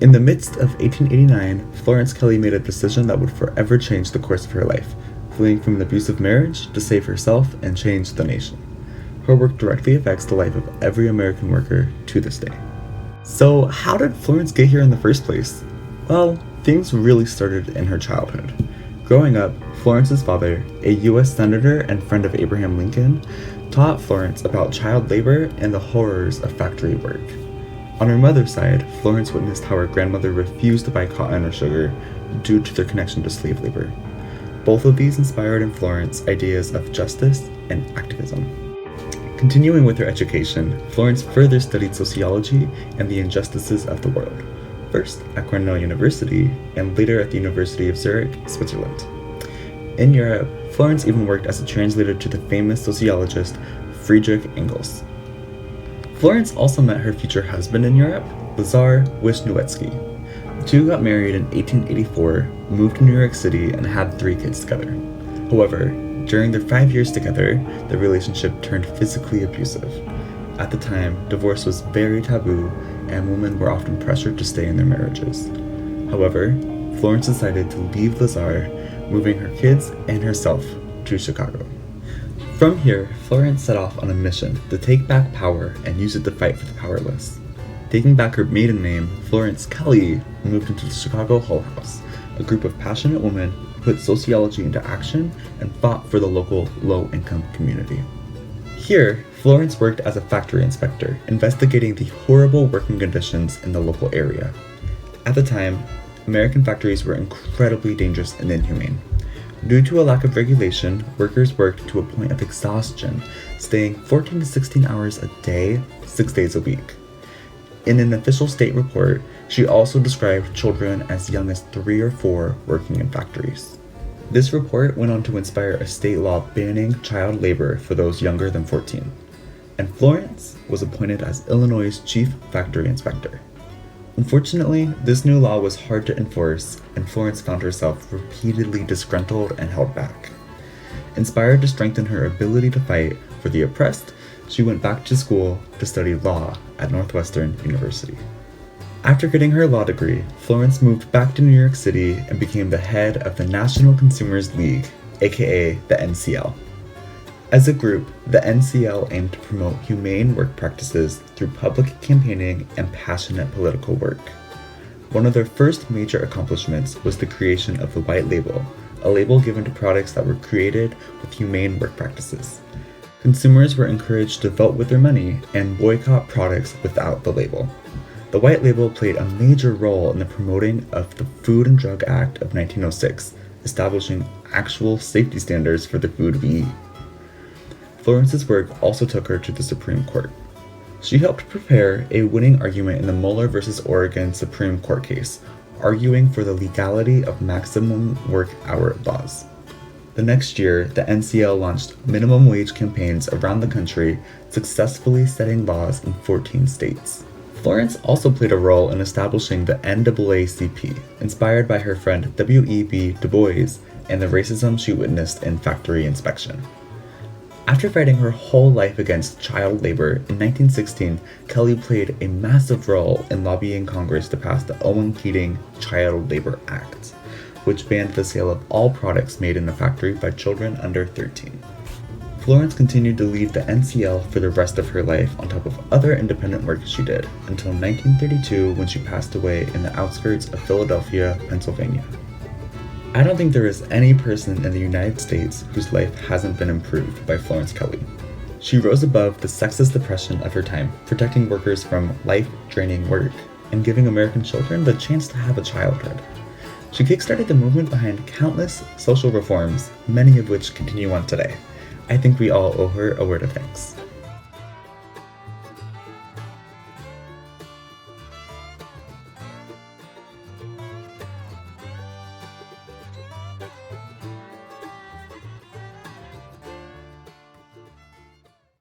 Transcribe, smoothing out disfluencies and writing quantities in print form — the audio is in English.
In the midst of 1889, Florence Kelley made a decision that would forever change the course of her life, fleeing from an abusive marriage to save herself and change the nation. Her work directly affects the life of every American worker to this day. So, how did Florence get here in the first place? Well, things really started in her childhood. Growing up, Florence's father, a U.S. Senator and friend of Abraham Lincoln, taught Florence about child labor and the horrors of factory work. On her mother's side, Florence witnessed how her grandmother refused to buy cotton or sugar due to their connection to slave labor. Both of these inspired in Florence ideas of justice and activism. Continuing with her education, Florence further studied sociology and the injustices of the world, first at Cornell University and later at the University of Zurich, Switzerland. In Europe, Florence even worked as a translator to the famous sociologist Friedrich Engels. Florence also met her future husband in Europe, Lazar Wisniewski. The two got married in 1884, moved to New York City, and had 3 kids together. However, during their 5 years together, the relationship turned physically abusive. At the time, divorce was very taboo, and women were often pressured to stay in their marriages. However, Florence decided to leave Lazar, moving her kids and herself to Chicago. From here, Florence set off on a mission to take back power and use it to fight for the powerless. Taking back her maiden name, Florence Kelley moved into the Chicago Hull House, a group of passionate women who put sociology into action and fought for the local low-income community. Here, Florence worked as a factory inspector, investigating the horrible working conditions in the local area. At the time, American factories were incredibly dangerous and inhumane. Due to a lack of regulation, workers worked to a point of exhaustion, staying 14 to 16 hours a day, 6 days a week. In an official state report, she also described children as young as 3 or 4 working in factories. This report went on to inspire a state law banning child labor for those younger than 14, and Florence was appointed as Illinois' chief factory inspector. Unfortunately, this new law was hard to enforce, and Florence found herself repeatedly disgruntled and held back. Inspired to strengthen her ability to fight for the oppressed, she went back to school to study law at Northwestern University. After getting her law degree, Florence moved back to New York City and became the head of the National Consumers League, aka the NCL. As a group, the NCL aimed to promote humane work practices through public campaigning and passionate political work. One of their first major accomplishments was the creation of the White Label, a label given to products that were created with humane work practices. Consumers were encouraged to vote with their money and boycott products without the label. The White Label played a major role in the promoting of the Food and Drug Act of 1906, establishing actual safety standards for the food we eat. Florence's work also took her to the Supreme Court. She helped prepare a winning argument in the Mueller v. Oregon Supreme Court case, arguing for the legality of maximum work hour laws. The next year, the NCL launched minimum wage campaigns around the country, successfully setting laws in 14 states. Florence also played a role in establishing the NAACP, inspired by her friend W.E.B. Du Bois and the racism she witnessed in factory inspection. After fighting her whole life against child labor, in 1916, Kelley played a massive role in lobbying Congress to pass the Owen Keating Child Labor Act, which banned the sale of all products made in a factory by children under 13. Florence continued to lead the NCL for the rest of her life on top of other independent work she did, until 1932 when she passed away in the outskirts of Philadelphia, Pennsylvania. I don't think there is any person in the United States whose life hasn't been improved by Florence Kelley. She rose above the sexist oppression of her time, protecting workers from life-draining work and giving American children the chance to have a childhood. She kickstarted the movement behind countless social reforms, many of which continue on today. I think we all owe her a word of thanks.